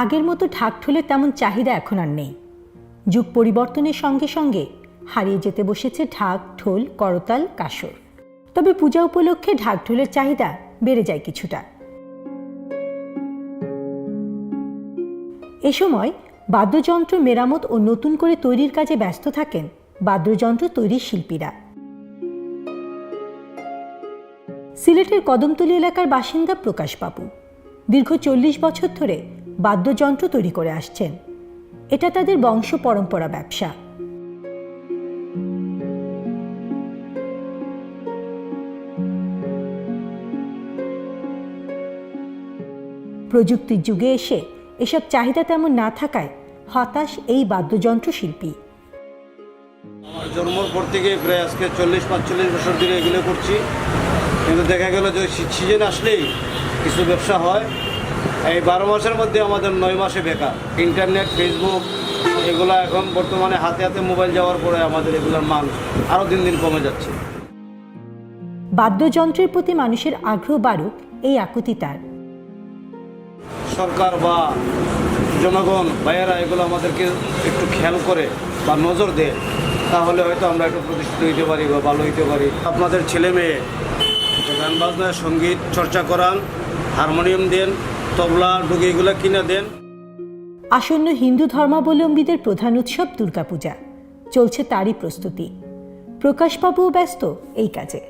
আগের মতো ঢাকঢোলের তেমন চাহিদা এখন আর নেই। যুগ পরিবর্তনের সঙ্গে সঙ্গে হারিয়ে যেতে বসেছে ঢাক, ঢোল, করতাল, কাসর। তবে পূজা উপলক্ষে ঢাকঢোলের চাহিদা বেড়ে যায় কিছুটা। এ সময় বাদ্যযন্ত্র মেরামত ও নতুন করে তৈরির কাজে ব্যস্ত থাকেন বাদ্যযন্ত্র তৈরির শিল্পীরা। সিলেটের কদমতলী এলাকার বাসিন্দা প্রকাশ বাবু দীর্ঘ 40 বছর ধরে বাদ্যযন্ত্র তৈরি করে আসছেন। এটা তাদের বংশ পরম্পরা ব্যবসা। প্রযুক্তির যুগে এসে এসব চাহিদা তেমন না থাকায় হতাশ এই বাদ্যযন্ত্র শিল্পী। আমার জন্মের পর থেকে প্রায় আজকে 40-45 বছর ধরে এগুলো করছি, কিন্তু দেখা গেল যে সিজন আসলেই কিছু ব্যবসা হয়। এই 12 মাসের মধ্যে আমাদের 9 মাসে বেকার। ইন্টারনেট, ফেসবুক এগুলো এখন বর্তমানে হাতে হাতে মোবাইল যাওয়ার পরে আমাদের এগুলোর মান আরও দিন দিন কমে যাচ্ছে। বাদ্যযন্ত্রের প্রতি মানুষের আগ্রহ বাড়ুক এই আকুতি তার। সরকার বা জনগণ ভাইয়েরা এগুলো আমাদেরকে একটু খেয়াল করে বা নজর দেয়, তাহলে হয়তো আমরা একটু প্রতিষ্ঠিত হইতে পারি বা ভালো হইতে পারি। আপনাদের ছেলে মেয়ে গান বাজনা, সঙ্গীত চর্চা করান, হারমোনিয়াম দেন, তবলা, ডুগি এগুলো কিনে দেন। আসন্ন হিন্দু ধর্মাবলম্বীদের প্রধান উৎসব দুর্গাপূজা, চলছে তারই প্রস্তুতি। প্রকাশবাবুও ব্যস্ত এই কাজে।